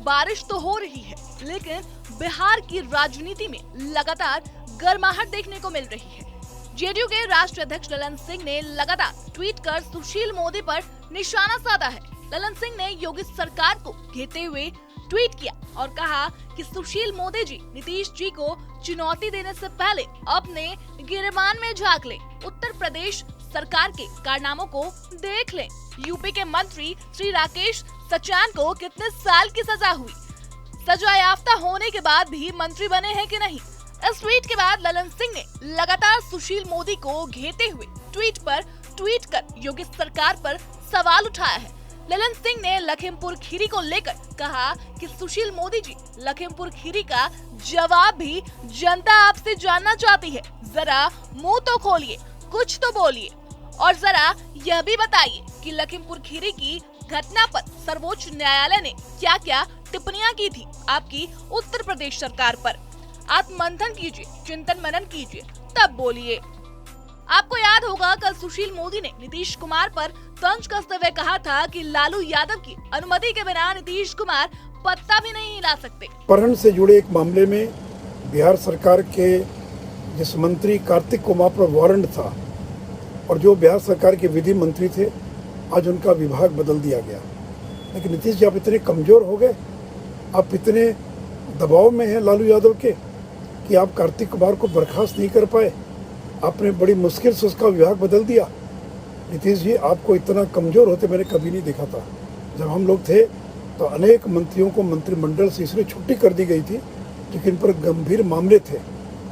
बारिश तो हो रही है, लेकिन बिहार की राजनीति में लगातार गर्माहट देखने को मिल रही है। जेडीयू के राष्ट्रीय अध्यक्ष ललन सिंह ने लगातार ट्वीट कर सुशील मोदी पर निशाना साधा है। ललन सिंह ने योगी सरकार को घेरते हुए ट्वीट किया और कहा कि सुशील मोदी जी नीतीश जी को चुनौती देने से पहले अपने गिरेबान में झांक लें, उत्तर प्रदेश सरकार के कारनामों को देख लें। यूपी के मंत्री श्री राकेश सचान को कितने साल की सजा हुई, सजा याफ्ता होने के बाद भी मंत्री बने हैं कि नहीं। इस ट्वीट के बाद ललन सिंह ने लगातार सुशील मोदी को घेरते हुए ट्वीट कर योगी सरकार पर सवाल उठाया है। ललन सिंह ने लखीमपुर खीरी को लेकर कहा कि सुशील मोदी जी, लखीमपुर खीरी का जवाब भी जनता आपसे जानना चाहती है। जरा मुंह तो खोलिए, कुछ तो बोलिए और जरा यह भी बताइए कि लखीमपुर खीरी की घटना पर सर्वोच्च न्यायालय ने क्या क्या टिप्पणियां की थी आपकी उत्तर प्रदेश सरकार पर। आत्ममंथन कीजिए, चिंतन मनन कीजिए, तब बोलिए। आपको याद होगा कल सुशील मोदी ने नीतीश कुमार पर तंज कसते हुए कहा था कि लालू यादव की अनुमति के बिना नीतीश कुमार पत्ता भी नहीं हिला सकते। अपहरण से जुड़े एक मामले में बिहार सरकार के जिस मंत्री कार्तिक कुमार पर वारंट था और जो बिहार सरकार के विधि मंत्री थे, आज उनका विभाग बदल दिया गया। लेकिन नीतीश जी आप इतने कमजोर हो गए, आप इतने दबाव में हैं लालू यादव के कि आप कार्तिक कुमार को बर्खास्त नहीं कर पाए। आपने बड़ी मुश्किल से उसका विभाग बदल दिया। नीतीश जी आपको इतना कमज़ोर होते मैंने कभी नहीं देखा था। जब हम लोग थे तो अनेक मंत्रियों को मंत्रिमंडल से इसलिए छुट्टी कर दी गई थी क्योंकि इन पर गंभीर मामले थे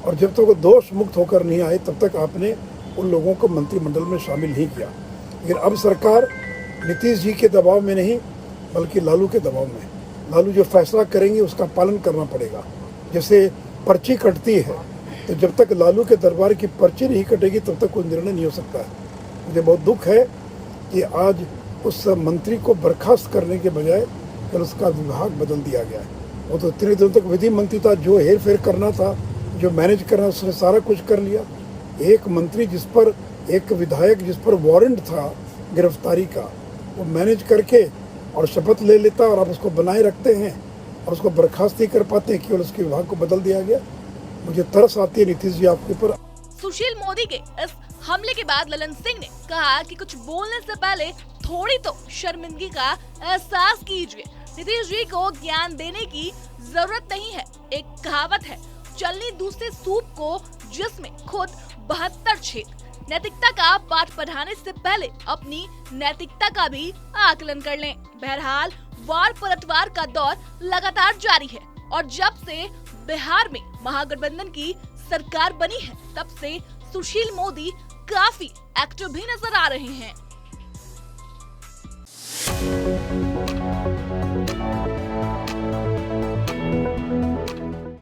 और जब तक वो दोष मुक्त होकर नहीं आए तब तक आपने उन लोगों को मंत्रिमंडल में शामिल नहीं किया। लेकिन अब सरकार नीतीश जी के दबाव में नहीं बल्कि लालू के दबाव में। लालू जो फैसला करेंगे उसका पालन करना पड़ेगा। जैसे पर्ची कटती है तो जब तक लालू के दरबार की पर्ची नहीं कटेगी तब तक कोई निर्णय नहीं हो सकता है। मुझे बहुत दुख है कि आज उस मंत्री को बर्खास्त करने के बजाय कल उसका विभाग बदल दिया गया है। वो तो इतने दिनों तक विधि मंत्री था, जो हेर फेर करना था, जो मैनेज करना, उसने सारा कुछ कर लिया। एक मंत्री जिस पर, एक विधायक जिस पर वारंट था गिरफ्तारी का, वो मैनेज करके और शपथ ले लेता और आप उसको बनाए रखते हैं और उसको बर्खास्त नहीं कर पाते हैं, केवल उसके विभाग को बदल दिया गया। मुझे तरस आती है नीतीश जी आपके ऊपर। सुशील मोदी के इस हमले के बाद ललन सिंह ने कहा कि कुछ बोलने से पहले थोड़ी तो शर्मिंदगी का एहसास कीजिए। नीतीश जी को ज्ञान देने की जरूरत नहीं है। एक कहावत है, चलनी दूसरे सूप को जिसमें खुद 72 छेद। नैतिकता का पाठ पढ़ाने से पहले अपनी नैतिकता का भी आकलन कर लें। बहरहाल वार पलटवार का दौर लगातार जारी है और जब से बिहार में महागठबंधन की सरकार बनी है तब से सुशील मोदी काफी एक्टिव भी नजर आ रहे हैं।